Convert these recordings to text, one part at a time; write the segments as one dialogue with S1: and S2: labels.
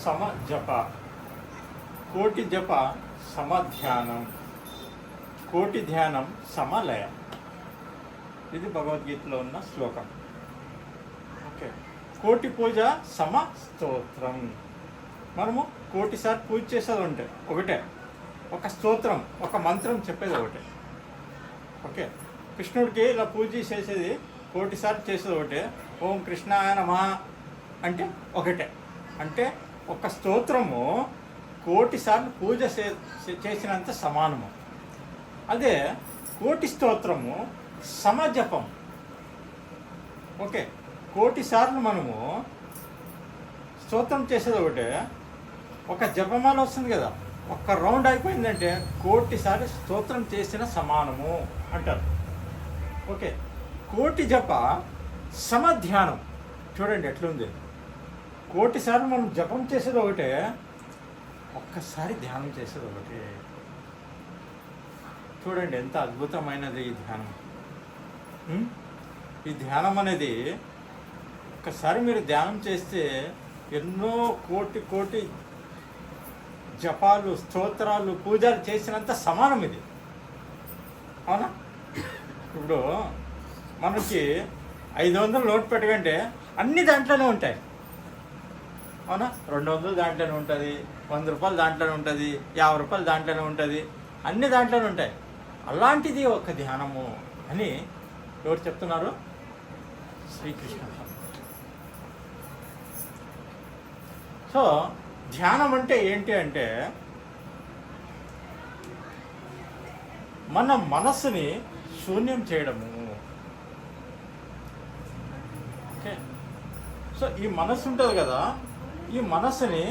S1: సమ జప, కోటి జప సమధ్యానం, కోటి ధ్యానం సమలయ. ఇది భగవద్గీతలో ఉన్న శ్లోకం. ఓకే, కోటి పూజ సమ స్తోత్రం. మనము కోటిసార్లు పూజ చేసేది ఒకటే, ఒక స్తోత్రం, ఒక మంత్రం చెప్పేది ఒకటే. ఓకే, కృష్ణుడికి ఇలా పూజ చేసేది కోటిసార్లు చేసేది ఒకటే. ఓం కృష్ణాయ నమః అంటే ఒకటే. అంటే ఒక స్తోత్రము కోటిసార్లు పూజ చేసినంత సమానము. అదే కోటి స్తోత్రము సమజపం. ఓకే, కోటిసార్లు మనము స్తోత్రం చేసేది ఒకటే. ఒక జపమాల వస్తుంది కదా, ఒక్క రౌండ్ అయిపోయిందంటే కోటిసార్లు స్తోత్రం చేసిన సమానము అంటారు. ఓకే, కోటి జప సమధ్యానం. చూడండి ఎట్లుంది. కోటిసార్లు మనం జపం చేసేది ఒకటే, ఒక్కసారి ధ్యానం చేసేది ఒకటే. చూడండి ఎంత అద్భుతమైనది ఈ ధ్యానం. ఈ ధ్యానం అనేది ఒక్కసారి మీరు ధ్యానం చేస్తే ఎన్నో కోటి కోటి జపాలు, స్తోత్రాలు, పూజలు చేసినంత సమానం ఇది. అవునా? ఇప్పుడు మనకి 500 నోట్ పెట్టకంటే అన్ని దాంట్లోనే ఉంటాయి. అవునా? 200 దాంట్లోనే ఉంటుంది, 100 రూపాయలు దాంట్లోనే ఉంటుంది, 50 రూపాయలు దాంట్లోనే ఉంటుంది, అన్ని దాంట్లోనే ఉంటాయి. అలాంటిది ఒక ధ్యానము అని ఎవరు చెప్తున్నారు? శ్రీకృష్ణ. సో ధ్యానం అంటే ఏంటి అంటే మన మనస్సుని శూన్యం చేయడము. ఓకే, సో ఈ మనస్సు ఉంటుంది కదా, ఈ మనస్సుని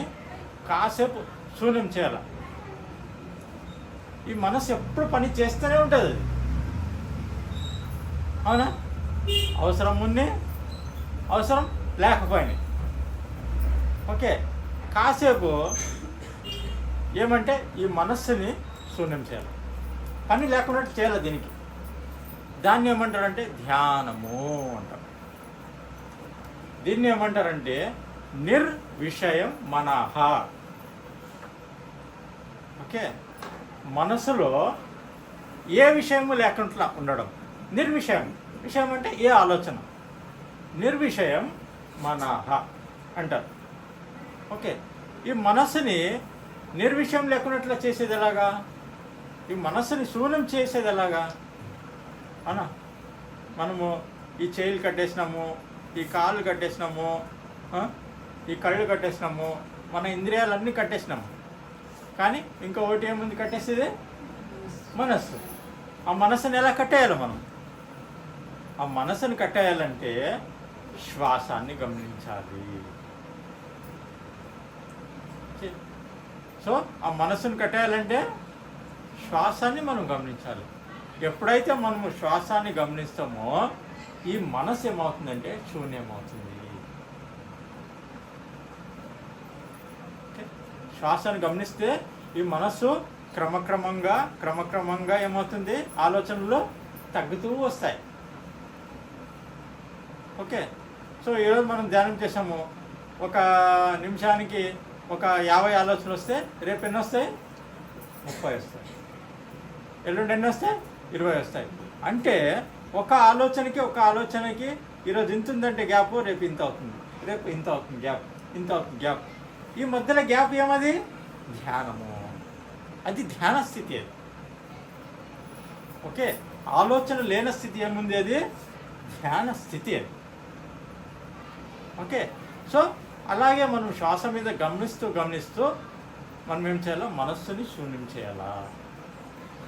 S1: కాసేపు శూన్యం చేయాలి. ఈ మనస్సు ఎప్పుడు పని చేస్తూనే ఉంటుంది. అవునా? అవసరం ఉంది, అవసరం లేకపోయినా. ఓకే, కాసేపు ఏమంటే ఈ మనస్సుని శూన్యం చేయాలి, పని లేకుండా చేయాలి. దీనికి దాన్ని ఏమంటారంటే ధ్యానము అంటారు. దీన్ని ఏమంటారంటే నిర్విషయం మనః. ఓకే, మనసులో ఏ విషయము లేకుండా ఉండడం. నిర్విషయం, విషయం అంటే ఏ ఆలోచన. నిర్విషయం మనః అంటారు. ఓకే, ఈ మనస్సుని నిర్విషయం లేకున్నట్లా చేసేది ఎలాగా? ఈ మనస్సుని శూన్యం చేసేది ఎలాగా? అనా, మనము ఈ చేతులు కట్టేసినాము, ఈ కాళ్ళు కట్టేసినాము, ఈ కళ్ళు కట్టేసినాము, మన ఇంద్రియాలన్నీ కట్టేసినాము. కానీ ఇంకా ఒకటి ఏముంది కట్టేసేది? మనస్సు. ఆ మనస్సుని ఎలా కట్టేయాలి మనం? ఆ మనస్సుని కట్టేయాలంటే శ్వాసాన్ని గమనించాలి. సో ఆ మనస్సుని కట్టేయాలంటే శ్వాసాన్ని మనం గమనించాలి. ఎప్పుడైతే మనము శ్వాసాన్ని గమనిస్తామో ఈ మనస్సు ఏమవుతుందంటే శూన్యమవుతుంది. శ్వాసను గమనిస్తే ఈ మనస్సు క్రమక్రమంగా ఏమవుతుంది? ఆలోచనలు తగ్గుతూ వస్తాయి. ఓకే, సో ఈరోజు మనం ధ్యానం చేసాము, ఒక నిమిషానికి ఒక 50 ఆలోచనలు వస్తే రేపు ఎన్ని వస్తాయి? 30 వస్తాయి. ఎల్లుండి ఎన్ని వస్తాయి? 20 వస్తాయి. అంటే ఒక ఆలోచనకి ఈరోజు ఇంత ఉందంటే గ్యాప్, రేపు ఇంత అవుతుంది, రేపు ఇంత అవుతుంది గ్యాప్, ఇంత అవుతుంది గ్యాప్. ఈ మధ్యలో గ్యాప్ ఏమది? ధ్యానము. అది ధ్యాన స్థితి. అది ఓకే, ఆలోచన లేని స్థితి ఏముంది? అది ధ్యాన స్థితి. అది ఓకే. సో అలాగే మనం శ్వాస మీద గమనిస్తూ మనం ఏం చేయాలో? మనస్సుని శూన్యం చేయాలా.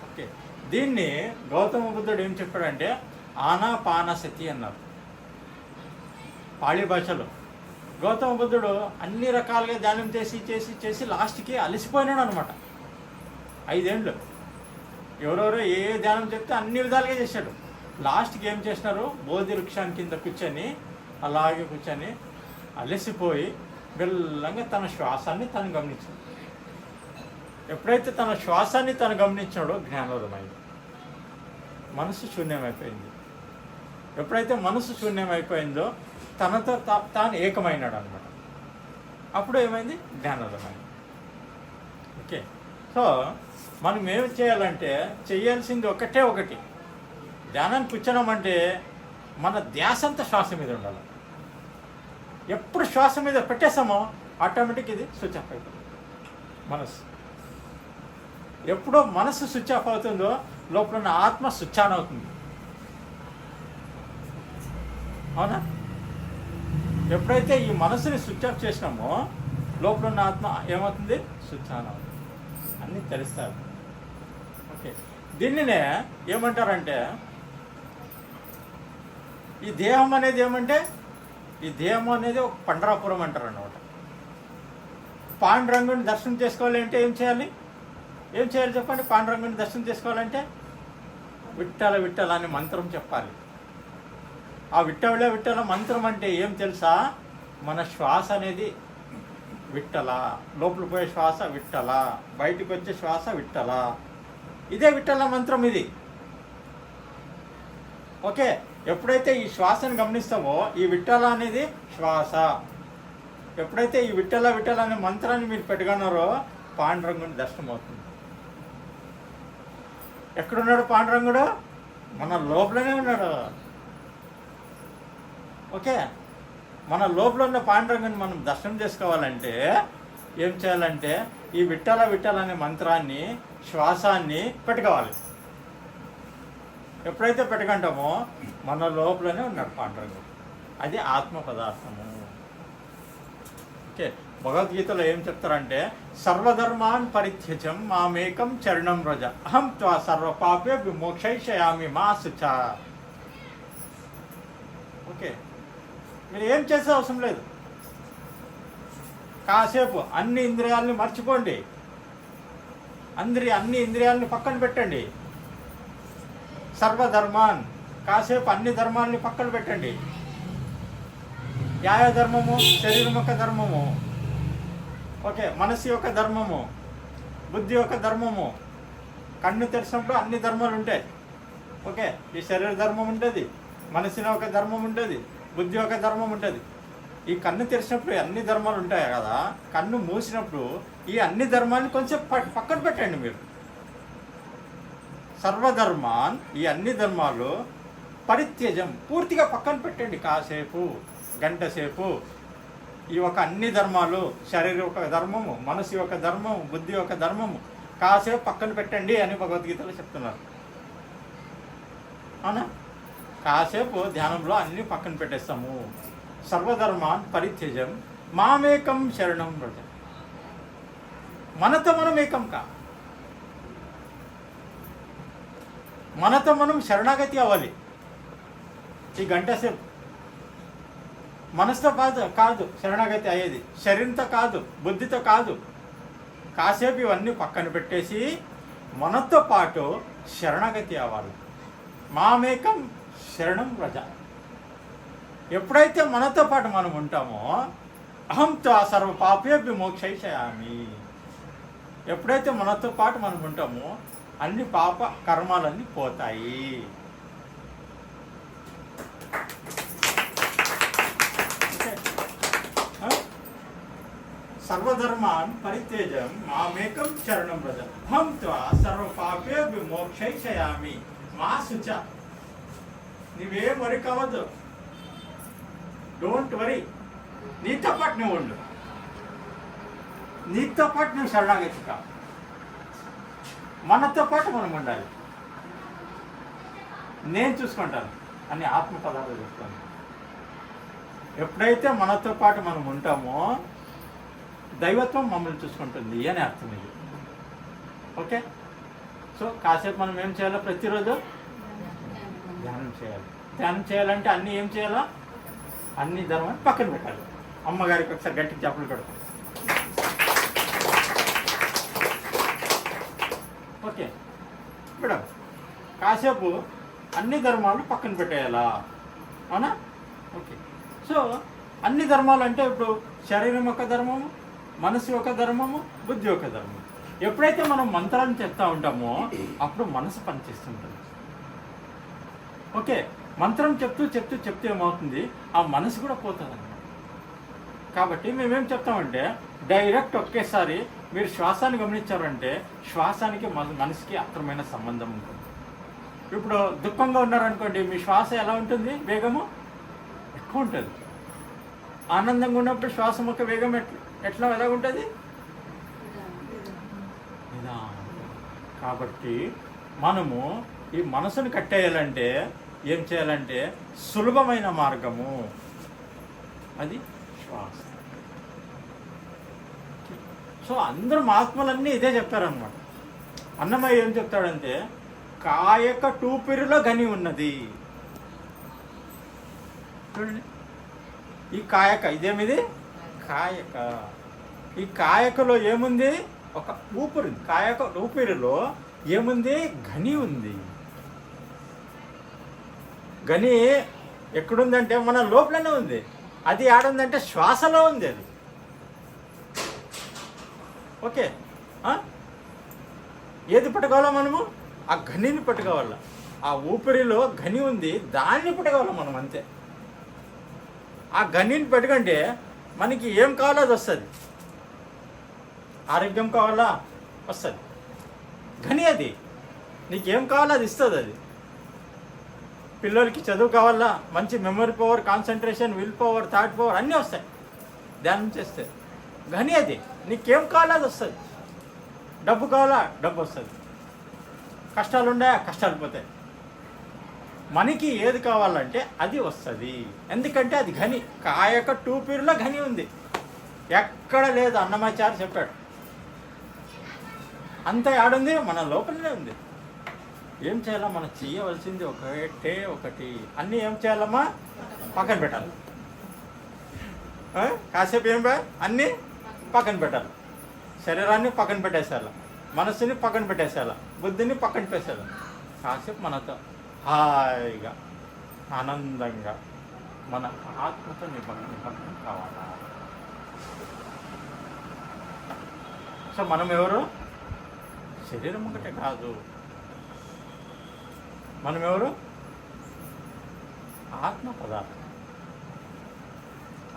S1: ఓకే, దీన్ని గౌతమ బుద్ధుడు ఏం చెప్పాడంటే ఆనాపానసతి అన్నారు పాళీ భాషలో. గౌతమ బుద్ధుడు అన్ని రకాలుగా ధ్యానం చేసి లాస్ట్కి అలసిపోయినాడు అనమాట. 5 ఏళ్ళు ఎవరెవరో ఏ ధ్యానం చెప్తే అన్ని విధాలుగా చేశాడు. లాస్ట్కి ఏం చేసినారు? బోధి వృక్షాన్ని కింద అలాగే కూర్చొని అలసిపోయి మెల్లగా తన శ్వాసాన్ని తను గమనించాడు. ఎప్పుడైతే తన శ్వాసాన్ని తను గమనించాడో జ్ఞానోదయమైంది, మనసు శూన్యమైపోయింది. ఎప్పుడైతే మనసు శూన్యమైపోయిందో తనతో తాను ఏకమైనాడు అనమాట. అప్పుడు ఏమైంది? జ్ఞానోదయం. ఓకే, సో మనం ఏం చేయాలంటే చేయాల్సింది ఒకటి. ధ్యానానికి కూర్చున్నామంటే మన ధ్యాస అంతా శ్వాస మీద ఉండాలి. ఎప్పుడు శ్వాస మీద పెట్టేస్తామో ఆటోమేటిక్ ఇది స్విచ్ ఆఫ్ అయిపోతుంది మనసు. ఎప్పుడో మనసు స్విచ్ ఆఫ్ అవుతుందో లోపల ఉన్న ఆత్మ స్విచ్ ఆన్ అవుతుంది. అవునా? ఎప్పుడైతే ఈ మనసుని స్విచ్ ఆఫ్ చేసినామో లోపల ఉన్న ఆత్మ ఏమవుతుంది? స్విచ్ ఆన్ అవుతుంది. అన్నీ తెలుస్తారు. ఓకే, దీనినే ఏమంటారంటే ఈ దేహం అనేది ఏమంటే ఈ దేహం అనేది ఒక పండరాపురం అంటారు అన్నమాట. పాండురంగుని దర్శనం చేసుకోవాలంటే ఏం చేయాలి చెప్పండి? పాండురంగుని దర్శనం చేసుకోవాలంటే విట్టల విట్టల అనే మంత్రం చెప్పాలి. ఆ విట్టల మంత్రం అంటే ఏం తెలుసా? మన శ్వాస అనేది విట్టల, లోపల పోయే శ్వాస విట్టల, బయటకు వచ్చే శ్వాస విట్టల. ఇదే విట్టల మంత్రం ఇది. ఓకే, ఎప్పుడైతే ఈ శ్వాసను గమనిస్తామో ఈ విట్టల అనేది శ్వాస. ఎప్పుడైతే ఈ విట్టల అనే మంత్రాన్ని మీరు పెట్టుకున్నారో పాండురంగుని దర్శనం అవుతుంది. ఎక్కడున్నాడు పాండురంగుడు? మన లోపలనే ఉన్నాడు. ఓకే, మన లోపల ఉన్న పాండురంగుని మనం దర్శనం చేసుకోవాలంటే ఏం చేయాలంటే ఈ విట్టల అనే మంత్రాన్ని, శ్వాసాన్ని పెట్టుకోవాలి. ఎప్పుడైతే పెట్టుకుంటామో మన లోపలనే ఉన్నాడు పాండురంగుడు. అది ఆత్మ పదార్థము. ఓకే, భగవద్గీతలో ఏం చెప్తారంటే సర్వధర్మాన్ పరిత్యజం మామేకం చరణం వ్రజ అహం త్వా సర్వపాపే విమోక్షయిష్యామి మా శుచ. ఓకే, మీరు ఏం చేసే అవసరం లేదు. కాసేపు అన్ని ఇంద్రియాలని మర్చిపోండి. అన్ని ఇంద్రియాలని పక్కన పెట్టండి. సర్వధర్మాన్, కాసేపు అన్ని ధర్మాలని పక్కన పెట్టండి. న్యాయ ధర్మము, శరీరం యొక్క ధర్మము, ఓకే, మనసు యొక్క ధర్మము, బుద్ధి యొక్క ధర్మము. కన్ను తెరిచినప్పుడు అన్ని ధర్మాలు ఉంటాయి. ఓకే, ఈ శరీర ధర్మం ఉంటుంది, మనసుని ఒక ధర్మం ఉంటుంది, బుద్ధి ఒక ధర్మం ఉంటుంది. ఈ కన్ను తెరిచినప్పుడు అన్ని ధర్మాలు ఉంటాయి కదా, కన్ను మూసినప్పుడు ఈ అన్ని ధర్మాన్ని కొంచెం పక్కన పెట్టండి మీరు. సర్వధర్మాన్, ఈ అన్ని ధర్మాలు పరిత్యజం, పూర్తిగా పక్కన పెట్టండి. కాసేపు, గంట సేపు ఈ ఒక అన్ని ధర్మాలు, శరీరం ఒక ధర్మము, మనసు యొక్క ధర్మము, బుద్ధి యొక్క ధర్మము కాసేపు పక్కన పెట్టండి అని భగవద్గీతలో చెప్తున్నారు. అవునా? కాసేపు ధ్యానంలో అన్ని పక్కన పెట్టేస్తాము. సర్వధర్మాన్ పరిత్యజం మామేకం శరణం వ్రజ. మనతో మనం ఏకం కా, మనతో మనం శరణాగతి అవ్వాలి. ఈ గంట సేపు మనసుతో కాదు శరణాగతి అయ్యేది, శరీరంతో కాదు, బుద్ధితో కాదు. కాసేపు ఇవన్నీ పక్కన పెట్టేసి మనతో పాటు శరణాగతి అవ్వాలి. మామేకం శరణం వ్రజ. ఎప్పుడైతే మనతో పాటు మనం ఉంటామో అహం త్వా సర్వ పాపేభ్యో మోక్షయిష్యామి. ఎప్పుడైతే మనతో పాటు మనం ఉంటామో అన్ని పాప కర్మాలన్నీ పోతాయి. సర్వధర్మాన్ పరిత్యజం మామేకం చరణం వ్రజ అహం త్వా సర్వ పాపేభ్యో మోక్షయిష్యామి మా శుచ. నువ్వేం వరి కావద్దు, డోంట్ వరీ. నీతో పాటు నువ్వు ఉండు, నీతో పాటు నువ్వు శరణాగతి కా. మనతో పాటు మనం ఉండాలి. నేను చూసుకుంటాను అని ఆత్మ పదాలు చెప్తాను. ఎప్పుడైతే మనతో పాటు మనం ఉంటామో దైవత్వం మమ్మల్ని చూసుకుంటుంది అని అర్థం ఇది. ఓకే, సో కాసేపు మనం ఏం చేయాలో ప్రతిరోజు ధ్యానం చేయాలి. ధ్యానం చేయాలంటే అన్నీ ఏం చేయాలా? అన్ని ధర్మాన్ని పక్కన పెట్టాలి. అమ్మగారికి ఒకసారి గట్టికి చెప్పులు పెడతాం. ఓకే మేడం, కాసేపు అన్ని ధర్మాలు పక్కన పెట్టేయాలా? అవునా? ఓకే, సో అన్ని ధర్మాలు అంటే ఇప్పుడు శరీరం యొక్క ధర్మము, మనసు యొక్క ధర్మము, బుద్ధి యొక్క ధర్మము. ఎప్పుడైతే మనం మంత్రాన్ని చెప్తా ఉంటామో అప్పుడు మనసు పనిచేస్తుంటుంది. ఓకే, మంత్రం చెప్తూ ఏమవుతుంది? ఆ మనసు కూడా పోతుంది అన్నమాట. కాబట్టి మేమేం చెప్తామంటే డైరెక్ట్ ఒకేసారి మీరు శ్వాసాన్ని గమనించారంటే శ్వాసానికి మనసుకి అక్రమైన సంబంధం ఉంటుంది. ఇప్పుడు దుఃఖంగా ఉన్నారనుకోండి, మీ శ్వాస ఎలా ఉంటుంది? వేగము ఎక్కువ ఉంటుంది. ఆనందంగా ఉన్నప్పుడు శ్వాస యొక్క వేగం ఎట్లా ఎలా ఉంటుంది? కాబట్టి మనము ఈ మనసును కట్టేయాలంటే ఏం చేయాలంటే సులభమైన మార్గము అది శ్వాస. సో అందరూ మహాత్ములన్నీ ఇదే చెప్తారనమాట. అన్నమయ్య ఏం చెప్తాడంటే కాయక టూపిరిలో గని ఉన్నది. చూడండి, ఈ కాయక ఇదేమిది? కాయక. ఈ కాయకలో ఏముంది? ఒక ఊపిరి. కాయక ఊపిరిలో ఏముంది? గని ఉంది. గని ఎక్కడుందంటే మన లోపలనే ఉంది. అది ఆడుందంటే శ్వాసలో ఉంది. అది ఓకే. ఏది పట్టుకోవాలా మనము? ఆ గనిని పట్టుకోవాలా. ఆ ఊపిరిలో గని ఉంది, దాన్ని పట్టుకోవాలా మనం, అంతే. ఆ గనిని పెట్టుకుంటే మనకి ఏం కావాలో అది వస్తుంది. ఆరోగ్యం కావాలా వస్తుంది. గని అది నీకేం కావాలో అది ఇస్తుంది. అది పిల్లలకి చదువు కావాలా, మంచి memory power, concentration, will power, thought power అన్నీ వస్తాయి ధ్యానం చేస్తే. గని అది నీకేం కావాలో అది వస్తుంది. డబ్బు కావాలా, డబ్బు వస్తుంది. కష్టాలు ఉన్నాయా, కష్టాలు పోతాయి. మనకి ఏది కావాలంటే అది వస్తుంది. ఎందుకంటే అది గని. కాయక టూపీరులో గని ఉంది, ఎక్కడ లేదు. అన్నమాచార్య చెప్పాడు. అంత ఆడుంది మన లోపలనే ఉంది. ఏం చేయాలా? మనం చేయవలసింది ఒకటి. అన్నీ ఏం చేయాలమ్మా? పక్కన పెట్టాలి. కాసేపు ఏం అన్నీ పక్కన పెట్టాలి. శరీరాన్ని పక్కన పెట్టేసేయాలి, మనసుని పక్కన పెట్టేసేయాలి, బుద్ధిని పక్కన పెట్టేసేయాలి. కాసేపు మనతో హాయిగా ఆనందంగా మన ఆత్మతో నిబంధన కావాలా. సో మనం ఎవరు? శరీరం ఒకటే కాదు. మనం ఎవరు? ఆత్మ పదార్థం.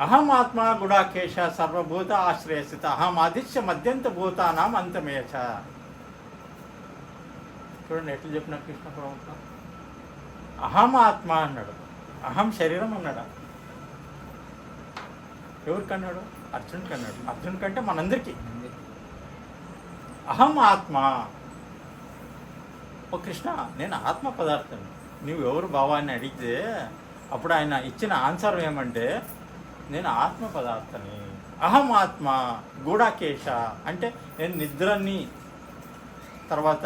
S1: అహం ఆత్మ గుడాకేశ సర్వభూత ఆశ్రయస్థిత అహం ఆదిత్య మధ్యంత భూతానాం అంతమేచ. చూడండి ఎట్లా చెప్పిన కృష్ణ ప్రవక్త. అహం ఆత్మ అన్నాడు, అహం శరీరం అన్నాడా? ఎవరికన్నాడు? అర్జునుడికి అన్నాడు. అర్జున్ కంటే మనందరికీ అహం ఆత్మ. ఓ కృష్ణ, నేను ఆత్మ పదార్థం, నువ్వు ఎవరు భావాన్ని అడిగితే అప్పుడు ఆయన ఇచ్చిన ఆన్సర్ ఏమంటే నేను ఆత్మ పదార్థని. అహం ఆత్మ గూఢాకేశ అంటే నేను నిద్రని తర్వాత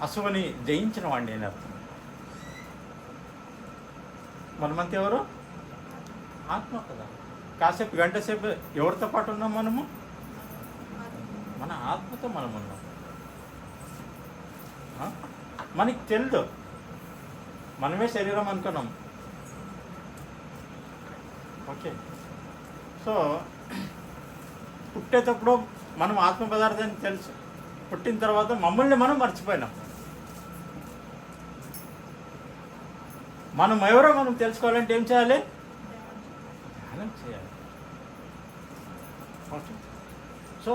S1: అసువుని జయించిన వాడిని నేను అర్థం. మనమంతా ఎవరు? ఆత్మ పదార్థం. కాసేపు గంట సేపు ఎవరితో పాటు ఉన్నాం మనము? మన ఆత్మతో మనం ఉన్నాం. మనకి తెలియదు, మనమే శరీరం అనుకున్నాం. ఓకే. సో పుట్టేటప్పుడు మనం ఆత్మ పదార్థాన్ని తెలుసు, పుట్టిన తర్వాత మమ్మల్ని మనం మర్చిపోయినాం. మనం ఎవరో మనం తెలుసుకోవాలంటే ఏం చేయాలి? ధ్యానం చేయాలి. ఓకే. సో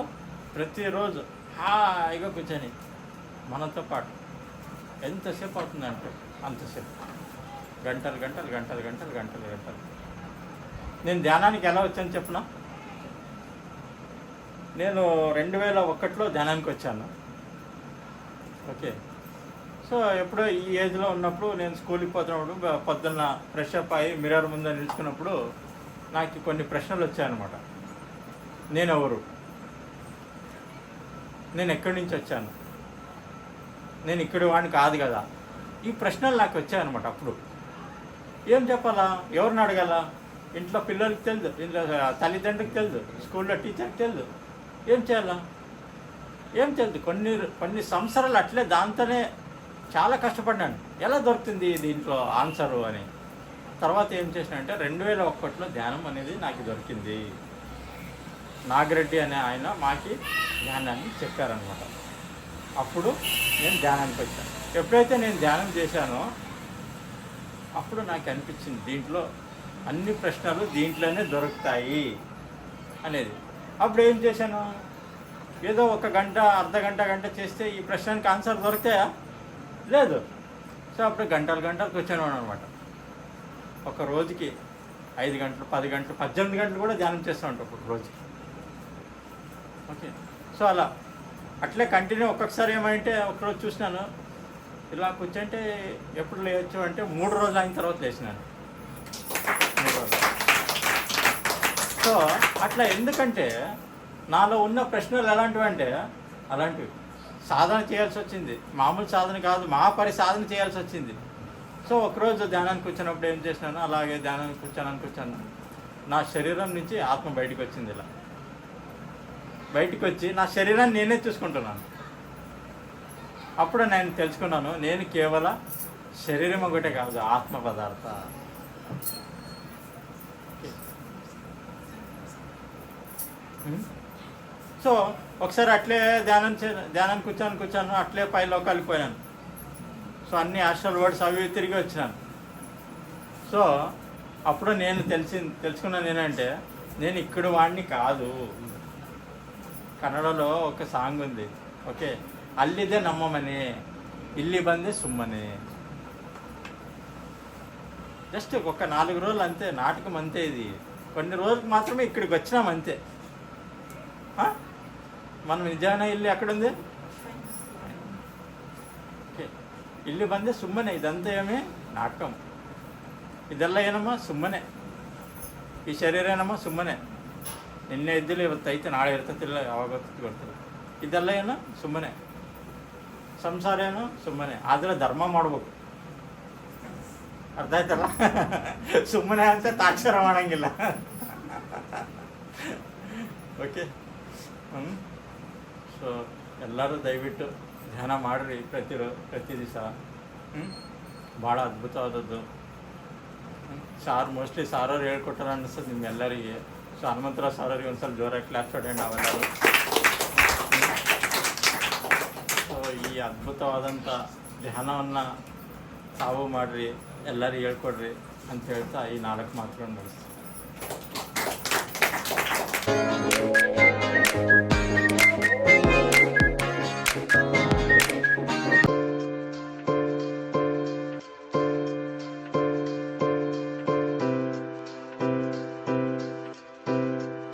S1: ప్రతిరోజు హాయిగా కూర్చొని మనతో పాటు ఎంతసేపు అవుతుందంటే అంతసేపు, గంటలు గంటలు గంటలు గంటలు గంటలు గంటలు. నేను ధ్యానానికి ఎలా వచ్చాను చెప్పనా? నేను 2001లో ధ్యానానికి వచ్చాను. ఓకే. సో ఎప్పుడో ఈ ఏజ్లో ఉన్నప్పుడు నేను స్కూల్కి పోతున్నప్పుడు పొద్దున్న ఫ్రెష్ అప్ అయ్యి మిర్రర్ ముందు నిలుచుకున్నప్పుడు నాకు కొన్ని ప్రశ్నలు వచ్చాయన్నమాట. నేను ఎవరు? నేను ఎక్కడి నుంచి వచ్చాను? నేను ఇక్కడి వాడిని కాదు కదా. ఈ ప్రశ్నలు నాకు వచ్చాయన్నమాట. అప్పుడు ఏం చెప్పాలా? ఎవరిని అడగాల? ఇంట్లో పిల్లలకి తెలియదు, ఇంట్లో తల్లిదండ్రులకు తెలియదు, స్కూల్లో టీచర్కి తెలియదు. ఏం చేయాలా? ఏం తెలియదు. కొన్ని సంవత్సరాలు అట్లే దాంతోనే చాలా కష్టపడ్డాను. ఎలా దొరుకుతుంది దీంట్లో ఆన్సరు అని. తర్వాత ఏం చేసినంటే 2001లో ధ్యానం అనేది నాకు దొరికింది. నాగిరెడ్డి అనే ఆయన మాకి ధ్యానాన్ని చెప్పారనమాట. అప్పుడు నేను ధ్యానానికి వచ్చాను. ఎప్పుడైతే నేను ధ్యానం చేశానో అప్పుడు నాకు అనిపించింది దీంట్లో అన్ని ప్రశ్నలు దీంట్లోనే దొరుకుతాయి అనేది. అప్పుడు ఏం చేశాను, ఏదో ఒక గంట గంట చేస్తే ఈ ప్రశ్నకి ఆన్సర్ దొరుకుతాయా? లేదు. సో అప్పుడు గంటలు కూర్చొని అనమాట. ఒక రోజుకి 5 గంటలు 10 గంటలు 18 గంటలు కూడా ధ్యానం చేస్తూ ఉంటాం ఇప్పుడు రోజుకి. ఓకే. సో అట్లే కంటిన్యూ. ఒక్కొక్కసారి ఏమంటే ఒకరోజు చూసినాను, ఇలా కూర్చుంటే ఎప్పుడు లేవచ్చు అంటే 3 రోజులు అయిన తర్వాత లేచినాను. 3 రోజులు. సో అట్లా ఎందుకంటే నాలో ఉన్న ప్రశ్నలు ఎలాంటివి అంటే అలాంటివి సాధన చేయాల్సి వచ్చింది. మామూలు సాధన కాదు, సాధన చేయాల్సి వచ్చింది. సో ఒకరోజు ధ్యానానికి కూర్చున్నప్పుడు ఏం చేసినాను, అలాగే ధ్యానానికి కూర్చాను. నా శరీరం నుంచి ఆత్మ బయటకు వచ్చింది. ఇలా బయటకు వచ్చి నా శరీరాన్ని నేనే చూసుకుంటున్నాను. అప్పుడు నేను తెలుసుకున్నాను, నేను కేవలం శరీరం ఒకటే కాదు, ఆత్మ పదార్థ. సో ఒకసారి అట్లే ధ్యానానికి కూర్చాను. అట్లే పై లోకాలకు పోయాను. సో అన్ని హాస్టల్ వర్డ్స్ అవి తిరిగి వచ్చినాను. సో అప్పుడు నేను తెలుసుకున్నాను ఏంటంటే నేను ఇక్కడ వాడిని కాదు. కన్నడలో ఒక సాంగ్ ఉంది, ఓకే, అల్లిదే నమ్మమని ఇల్లి బందే సుమ్మని. జస్ట్ ఒక 4 రోజులు అంతే, నాటకం అంతే. ఇది కొన్ని రోజులకు మాత్రమే ఇక్కడికి వచ్చినాం అంతే. మనం నిజాన ఇల్లు ఎక్కడుంది? ఓకే, ఇల్లు బందే సుమ్మనే. ఇదంతా ఏమి నాటకం. ಇದೆಲ್ಲ ಏನಮ್ಮ ಸುಮ್ಮನೆ. ಈ ಶರೀರ ಏನಮ್ಮ ಸುಮ್ಮನೆ. ನಿನ್ನೆ ಇದ್ದಿಲ್ಲ, ಇವತ್ತೈತೆ, ನಾಳೆ ಇರ್ತತಿಲ್ಲ, ಯಾವಾಗ ಗೊತ್ತಿಲ್ಲ. ಇದೆಲ್ಲ ಏನು ಸುಮ್ಮನೆ. ಸಂಸಾರ ಏನು ಸುಮ್ಮನೆ. ಆದರೆ ಧರ್ಮ ಮಾಡ್ಬೇಕು. ಅರ್ಥ ಆಯ್ತಲ್ಲ? ಸುಮ್ಮನೆ ಅಂತ ತಾಕ್ಷರ ಮಾಡಂಗಿಲ್ಲ. ಓಕೆ. ಸೊ ಎಲ್ಲರೂ ದಯವಿಟ್ಟು ಧ್ಯಾನ ಮಾಡಿರಿ ಪ್ರತಿ ದಿವಸ. ಭಾಳ ಅದ್ಭುತವಾದದ್ದು. ಮೋಸ್ಟ್ಲಿ ಸಾರವ್ರು ಹೇಳ್ಕೊಟ್ಟಾರ ಅನ್ನಿಸ್ತದೆ ನಿಮ್ಮೆಲ್ಲರಿಗೆ. ಸೊ ಹನುಮಂತರಾವ್ ಸಾರವ್ರಿಗೆ ಒಂದು ಸ್ವಲ್ಪ ಜೋರಾಗಿ ಕ್ಲಾಸ್ ಹೊಡೆಯೋಣ ನಾವೆಲ್ಲರೂ. ಸೊ ಈ ಅದ್ಭುತವಾದಂಥ ಧ್ಯಾನವನ್ನು ತಾವು ಮಾಡಿರಿ, ಎಲ್ಲರಿಗೂ ಹೇಳ್ಕೊಡ್ರಿ ಅಂತ ಹೇಳ್ತಾ ಈ 4 ಮಾತುಗಳನ್ನು ಮುಗಿಸ್ತೀನಿ.